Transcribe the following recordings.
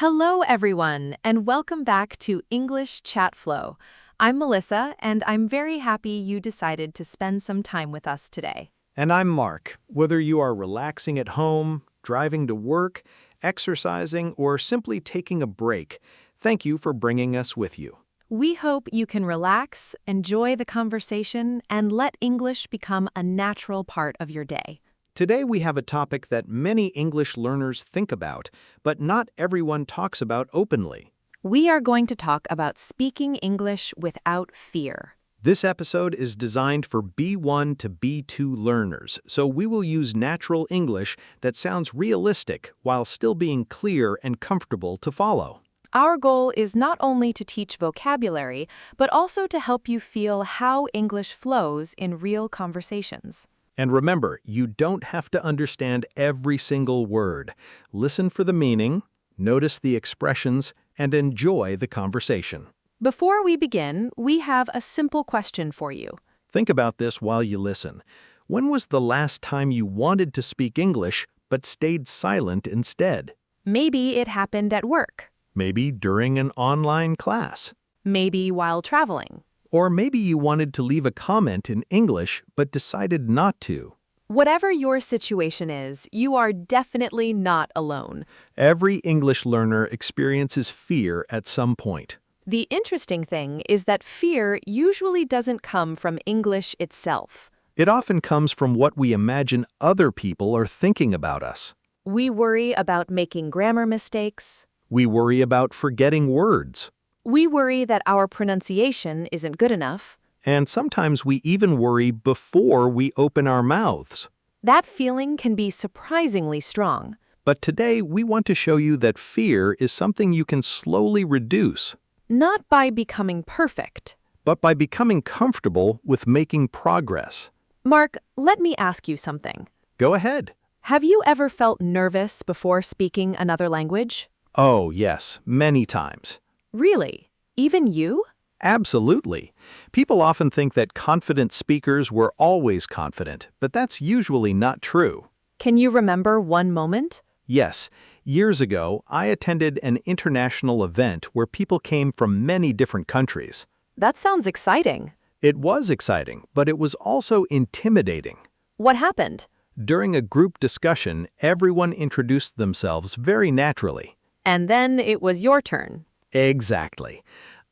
Hello, everyone, and welcome back to English Chat Flow. I'm Melissa, and I'm very happy you decided to spend some time with us today. And I'm Mark. Whether you are relaxing at home, driving to work, exercising, or simply taking a break, thank you for bringing us with you. We hope you can relax, enjoy the conversation, and let English become a natural part of your day. Today we have a topic that many English learners think about, but not everyone talks about openly. We are going to talk about speaking English without fear. This episode is designed for B1 to B2 learners, so we will use natural English that sounds realistic while still being clear and comfortable to follow. Our goal is not only to teach vocabulary, but also to help you feel how English flows in real conversations. And remember, you don't have to understand every single word. Listen for the meaning, notice the expressions, and enjoy the conversation. Before we begin, we have a simple question for you. Think about this while you listen. When was the last time you wanted to speak English but stayed silent instead? Maybe it happened at work. Maybe during an online class. Maybe while traveling. Or maybe you wanted to leave a comment in English but decided not to. Whatever your situation is, you are definitely not alone. Every English learner experiences fear at some point. The interesting thing is that fear usually doesn't come from English itself. It often comes from what we imagine other people are thinking about us. We worry about making grammar mistakes. We worry about forgetting words. We worry that our pronunciation isn't good enough. And sometimes we even worry before we open our mouths. That feeling can be surprisingly strong. But today we want to show you that fear is something you can slowly reduce. Not by becoming perfect. But by becoming comfortable with making progress. Mark, let me ask you something. Go ahead. Have you ever felt nervous before speaking another language? Oh, yes, many times. Really? Even you? Absolutely. People often think that confident speakers were always confident, but that's usually not true. Can you remember one moment? Yes. Years ago, I attended an international event where people came from many different countries. That sounds exciting. It was exciting, but it was also intimidating. What happened? During a group discussion, everyone introduced themselves very naturally. And then it was your turn. Exactly.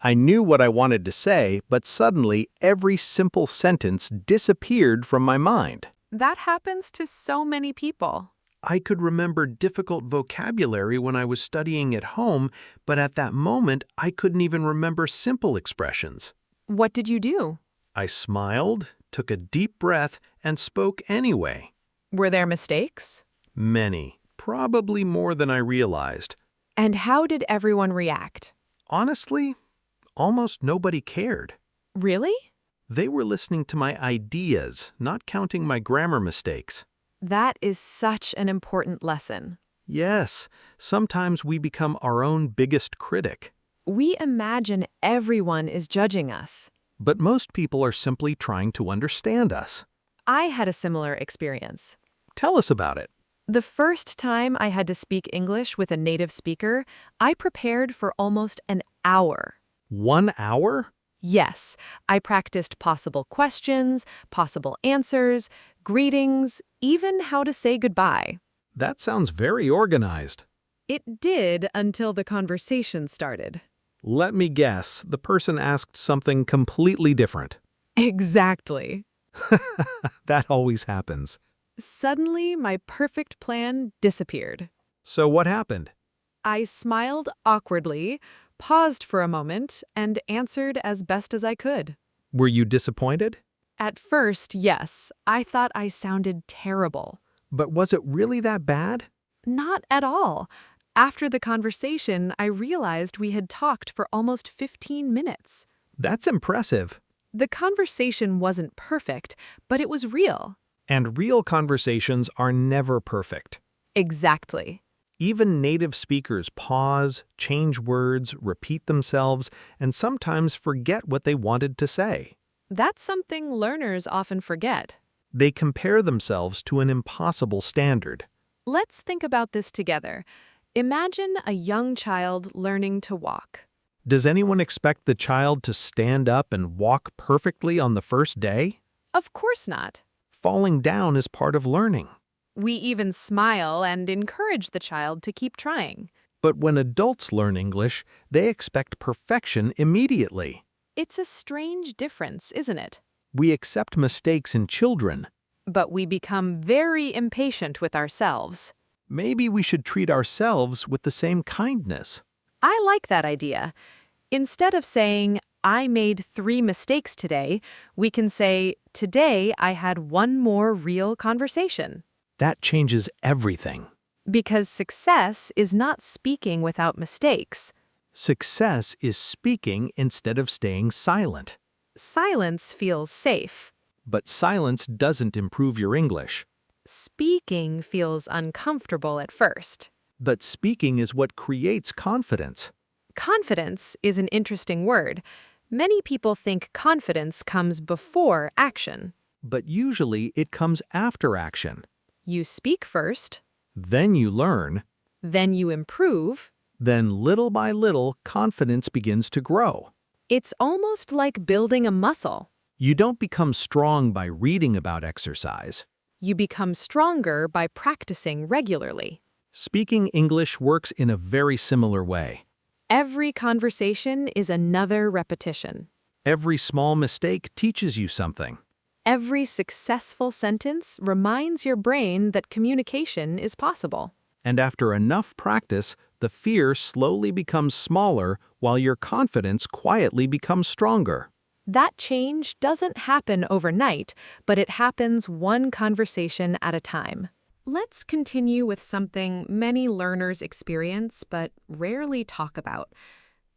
I knew what I wanted to say, but suddenly every simple sentence disappeared from my mind. That happens to so many people. I could remember difficult vocabulary when I was studying at home, but at that moment I couldn't even remember simple expressions. What did you do? I smiled, took a deep breath, and spoke anyway. Were there mistakes? Many, probably more than I realized. And how did everyone react? Honestly, almost nobody cared. Really? They were listening to my ideas, not counting my grammar mistakes. That is such an important lesson. Yes, sometimes we become our own biggest critic. We imagine everyone is judging us. But most people are simply trying to understand us. I had a similar experience. Tell us about it. The first time I had to speak English with a native speaker, I prepared for almost an hour. 1 hour? Yes, I practiced possible questions, possible answers, greetings, even how to say goodbye. That sounds very organized. It did until the conversation started. Let me guess, the person asked something completely different. Exactly. That always happens. Suddenly, my perfect plan disappeared. So what happened? I smiled awkwardly, paused for a moment, and answered as best as I could. Were you disappointed? At first, yes, I thought I sounded terrible. But was it really that bad? Not at all. After the conversation, I realized we had talked for almost 15 minutes. That's impressive. The conversation wasn't perfect, but it was real. And real conversations are never perfect. Exactly. Even native speakers pause, change words, repeat themselves, and sometimes forget what they wanted to say. That's something learners often forget. They compare themselves to an impossible standard. Let's think about this together. Imagine a young child learning to walk. Does anyone expect the child to stand up and walk perfectly on the first day? Of course not. Falling down is part of learning. We even smile and encourage the child to keep trying. But when adults learn English, they expect perfection immediately. It's a strange difference, isn't it? We accept mistakes in children. But we become very impatient with ourselves. Maybe we should treat ourselves with the same kindness. I like that idea. Instead of saying, I made 3 mistakes today, we can say, today I had 1 more real conversation. That changes everything. Because success is not speaking without mistakes. Success is speaking instead of staying silent. Silence feels safe. But silence doesn't improve your English. Speaking feels uncomfortable at first. But speaking is what creates confidence. Confidence is an interesting word. Many people think confidence comes before action. But usually it comes after action. You speak first, Then you learn. then you improve. Then little by little, confidence begins to grow. It's almost like building a muscle. You don't become strong by reading about exercise. You become stronger by practicing regularly. Speaking English works in a very similar way. Every conversation is another repetition. Every small mistake teaches you something. Every successful sentence reminds your brain that communication is possible. And after enough practice, the fear slowly becomes smaller while your confidence quietly becomes stronger. That change doesn't happen overnight, but it happens one conversation at a time. Let's continue with something many learners experience but rarely talk about.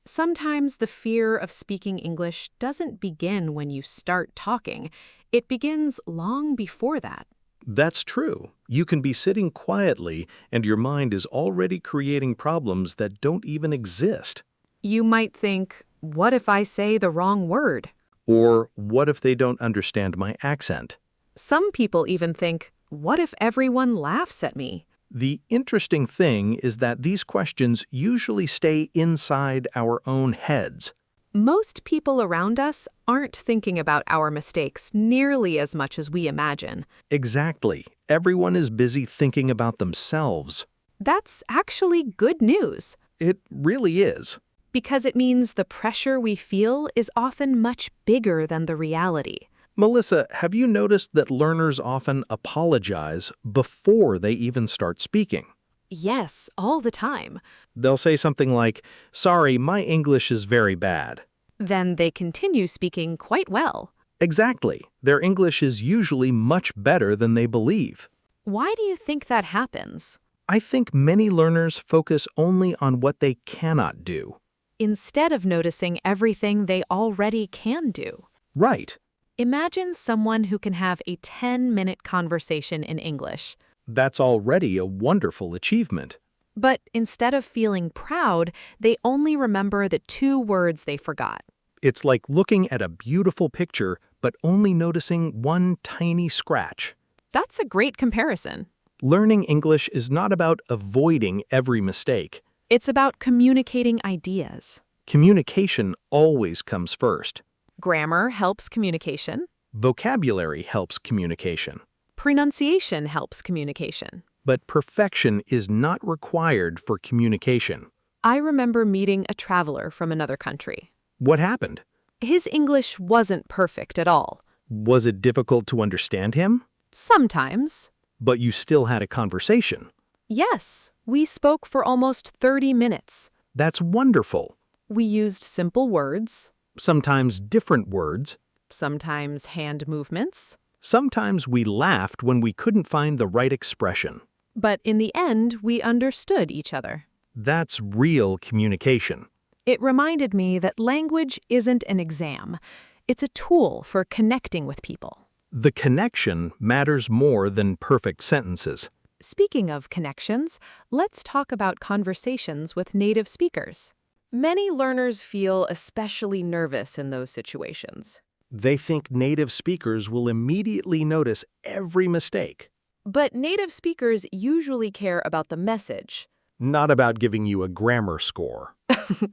Sometimes the fear of speaking English doesn't begin when you start talking. It begins long before that. That's true. You can be sitting quietly and your mind is already creating problems that don't even exist. You might think, what if I say the wrong word? Or what if they don't understand my accent? Some people even think, what if everyone laughs at me? The interesting thing is that these questions usually stay inside our own heads. Most people around us aren't thinking about our mistakes nearly as much as we imagine. Exactly. Everyone is busy thinking about themselves. That's actually good news, It really is. because it means the pressure we feel is often much bigger than the reality. Melissa, have you noticed that learners often apologize before they even start speaking? Yes, all the time. They'll say something like, "Sorry, my English is very bad." Then they continue speaking quite well. Exactly. Their English is usually much better than they believe. Why do you think that happens? I think many learners focus only on what they cannot do. Instead of noticing everything they already can do. Right. Imagine someone who can have a 10-minute conversation in English. That's already a wonderful achievement. But instead of feeling proud, they only remember the 2 words they forgot. It's like looking at a beautiful picture, but only noticing one tiny scratch. That's a great comparison. Learning English is not about avoiding every mistake. It's about communicating ideas. Communication always comes first. Grammar helps communication. Vocabulary helps communication. Pronunciation helps communication. But perfection is not required for communication. I remember meeting a traveler from another country. What happened? His English wasn't perfect at all. Was it difficult to understand him? Sometimes. But you still had a conversation. Yes, we spoke for almost 30 minutes. That's wonderful. We used simple words, Sometimes different words. sometimes hand movements. Sometimes we laughed when we couldn't find the right expression. But in the end, we understood each other. That's real communication. It reminded me that language isn't an exam. It's a tool for connecting with people. The connection matters more than perfect sentences. Speaking of connections, let's talk about conversations with native speakers. Many learners feel especially nervous in those situations. They think native speakers will immediately notice every mistake. But native speakers usually care about the message. not about giving you a grammar score.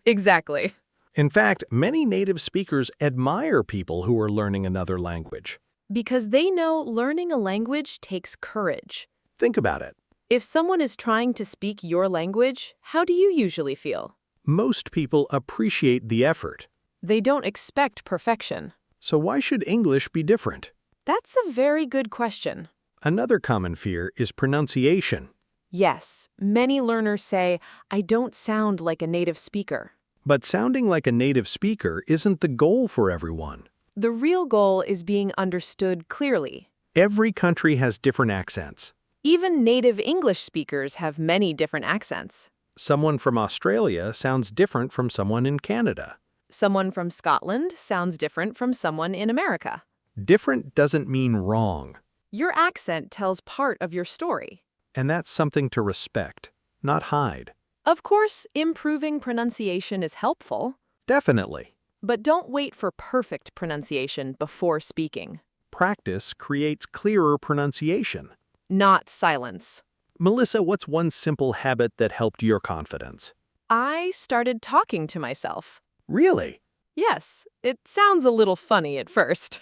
Exactly. In fact, many native speakers admire people who are learning another language. Because they know learning a language takes courage. Think about it. If someone is trying to speak your language, how do you usually feel? Most people appreciate the effort. They don't expect perfection. So why should English be different? That's a very good question. Another common fear is pronunciation. Yes, many learners say, I don't sound like a native speaker. But sounding like a native speaker isn't the goal for everyone. The real goal is being understood clearly. Every country has different accents. Even native English speakers have many different accents. Someone from Australia sounds different from someone in Canada. Someone from Scotland sounds different from someone in America. Different doesn't mean wrong. Your accent tells part of your story. And that's something to respect, not hide. Of course, improving pronunciation is helpful, Definitely. but don't wait for perfect pronunciation before speaking. Practice creates clearer pronunciation. Not silence. Melissa, what's one simple habit that helped your confidence? I started talking to myself. Really? Yes, it sounds a little funny at first.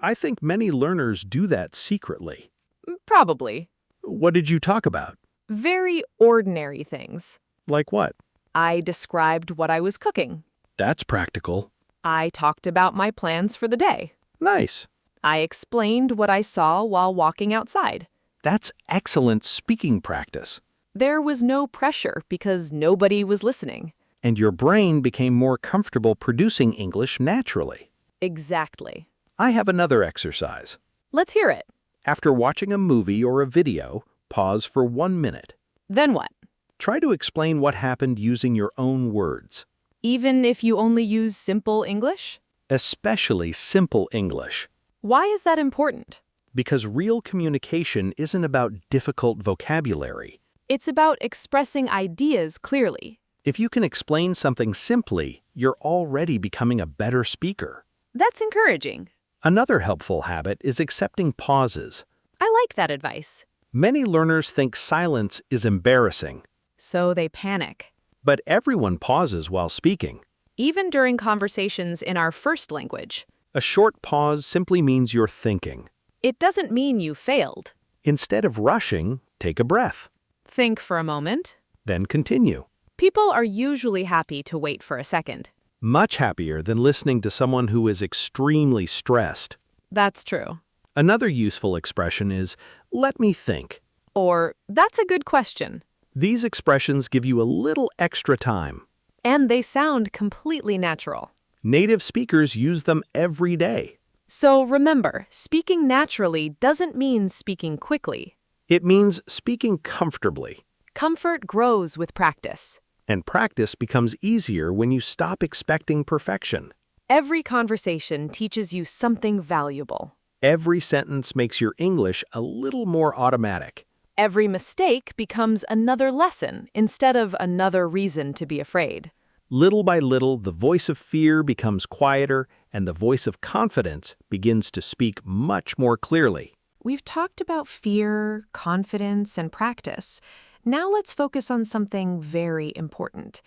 I think many learners do that secretly. Probably. What did you talk about? Very ordinary things. Like what? I described what I was cooking. That's practical. I talked about my plans for the day. Nice. I explained what I saw while walking outside. That's excellent speaking practice. There was no pressure because nobody was listening. And your brain became more comfortable producing English naturally. Exactly. I have another exercise. Let's hear it. After watching a movie or a video, pause for 1 minute. Then what? Try to explain what happened using your own words. Even if you only use simple English? Especially simple English. Why is that important? Because real communication isn't about difficult vocabulary. It's about expressing ideas clearly. If you can explain something simply, you're already becoming a better speaker. That's encouraging. Another helpful habit is accepting pauses. I like that advice. Many learners think silence is embarrassing, So they panic. but everyone pauses while speaking. Even during conversations in our first language. A short pause simply means you're thinking. It doesn't mean you failed. Instead of rushing, take a breath, Think for a moment. then continue. People are usually happy to wait for a second. Much happier than listening to someone who is extremely stressed. That's true. Another useful expression is, let me think. Or, that's a good question. These expressions give you a little extra time. And they sound completely natural. Native speakers use them every day. So remember, speaking naturally doesn't mean speaking quickly. It means speaking comfortably. Comfort grows with practice. And practice becomes easier when you stop expecting perfection. Every conversation teaches you something valuable. Every sentence makes your English a little more automatic. Every mistake becomes another lesson instead of another reason to be afraid. Little by little, the voice of fear becomes quieter, and the voice of confidence begins to speak much more clearly. We've talked about fear, confidence, and practice. Now let's focus on something very important.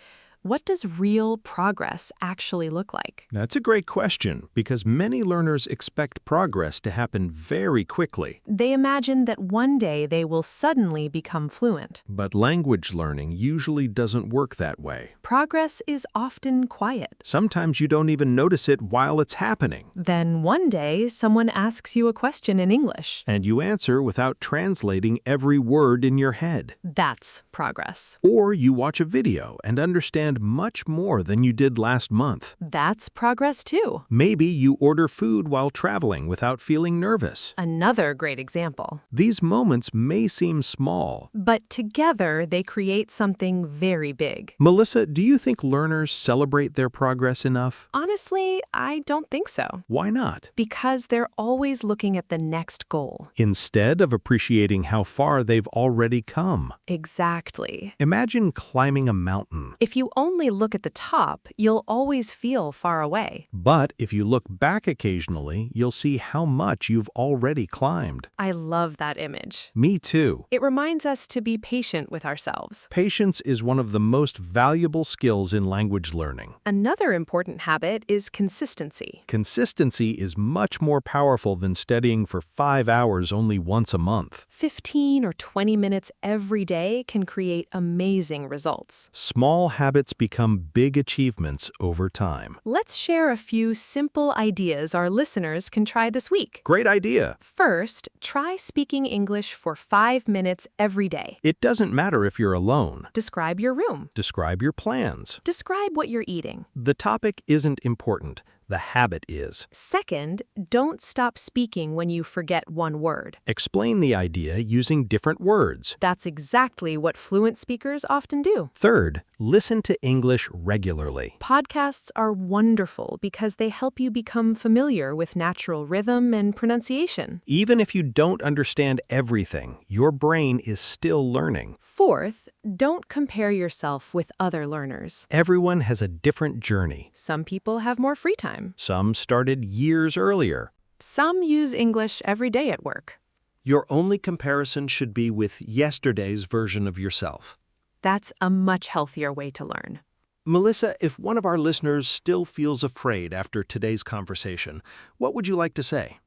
What does real progress actually look like? That's a great question, because many learners expect progress to happen very quickly. They imagine that one day they will suddenly become fluent. But language learning usually doesn't work that way. Progress is often quiet. Sometimes you don't even notice it while it's happening. Then one day, someone asks you a question in English. And you answer without translating every word in your head. That's progress. Or you watch a video and understand much more than you did last month. That's progress too. Maybe you order food while traveling without feeling nervous. Another great example. These moments may seem small. But together, they create something very big. Melissa, do you think learners celebrate their progress enough? Honestly, I don't think so. Why not? Because they're always looking at the next goal. Instead of appreciating how far they've already come. Exactly. Imagine climbing a mountain. If you only look at the top, you'll always feel far away. But if you look back occasionally, you'll see how much you've already climbed. I love that image. Me too. It reminds us to be patient with ourselves. Patience is one of the most valuable skills in language learning. Another important habit is consistency. Consistency is much more powerful than studying for 5 hours only once a month. 15 or 20 minutes every day can create amazing results. Small habits become big achievements over time. Let's share a few simple ideas our listeners can try this week. Great idea. First, try speaking English for 5 minutes every day. It doesn't matter if you're alone. Describe your room. Describe your plans. Describe what you're eating. The topic isn't important. The habit is. Second, don't stop speaking when you forget one word. Explain the idea using different words. That's exactly what fluent speakers often do. Third, listen to English regularly. Podcasts are wonderful because they help you become familiar with natural rhythm and pronunciation. Even if you don't understand everything, your brain is still learning. Fourth, don't compare yourself with other learners. Everyone has a different journey. Some people have more free time. Some started years earlier. Some use English every day at work. Your only comparison should be with yesterday's version of yourself. That's a much healthier way to learn. Melissa, if one of our listeners still feels afraid after today's conversation, what would you like to say?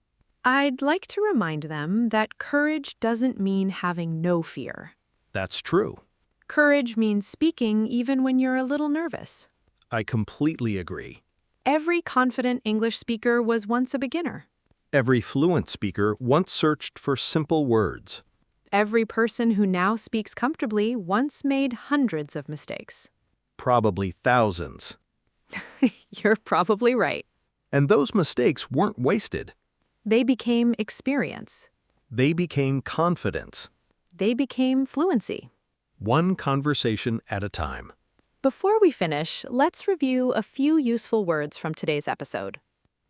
I'd like to remind them that courage doesn't mean having no fear. That's true. Courage means speaking even when you're a little nervous. I completely agree. Every confident English speaker was once a beginner. Every fluent speaker once searched for simple words. Every person who now speaks comfortably once made hundreds of mistakes. Probably thousands. You're probably right. And those mistakes weren't wasted. They became experience. They became confidence. They became fluency. One conversation at a time. Before we finish, let's review a few useful words from today's episode.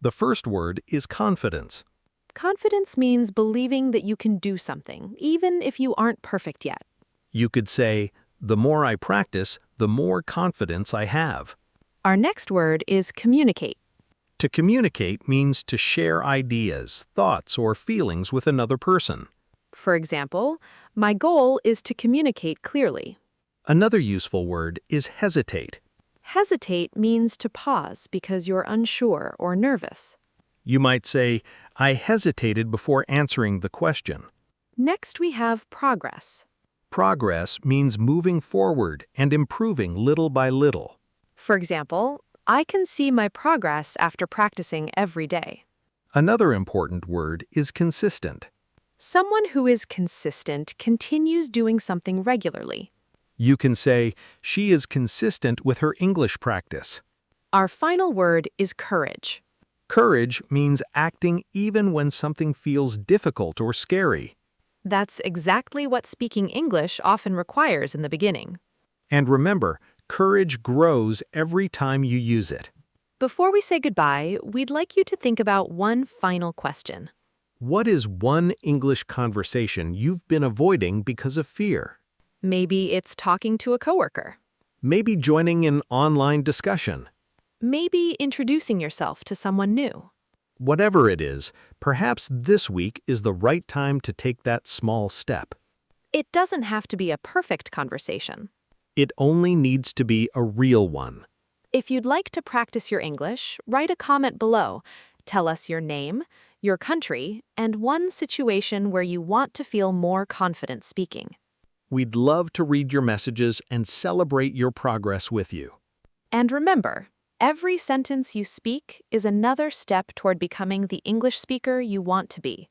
The first word is confidence. Confidence means believing that you can do something, even if you aren't perfect yet. You could say, the more I practice, the more confidence I have. Our next word is communicate. To communicate means to share ideas, thoughts, or feelings with another person. For example, my goal is to communicate clearly. Another useful word is hesitate. Hesitate means to pause because you're unsure or nervous. You might say, I hesitated before answering the question. Next, we have progress. Progress means moving forward and improving little by little. For example, I can see my progress after practicing every day. Another important word is consistent. Someone who is consistent continues doing something regularly. You can say, she is consistent with her English practice. Our final word is courage. Courage means acting even when something feels difficult or scary. That's exactly what speaking English often requires in the beginning. And remember, courage grows every time you use it. Before we say goodbye, we'd like you to think about one final question. What is one English conversation you've been avoiding because of fear? Maybe it's talking to a coworker. Maybe joining an online discussion. Maybe introducing yourself to someone new. Whatever it is, perhaps this week is the right time to take that small step. It doesn't have to be a perfect conversation. It only needs to be a real one. If you'd like to practice your English, write a comment below. Tell us your name, your country, and one situation where you want to feel more confident speaking. We'd love to read your messages and celebrate your progress with you. And remember, every sentence you speak is another step toward becoming the English speaker you want to be.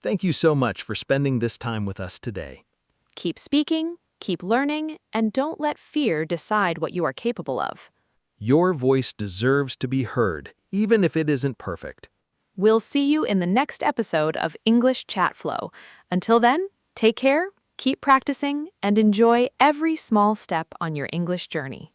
Thank you so much for spending this time with us today. Keep speaking, keep learning, and don't let fear decide what you are capable of. Your voice deserves to be heard, even if it isn't perfect. We'll see you in the next episode of English Chat Flow. Until then, take care, keep practicing, and enjoy every small step on your English journey.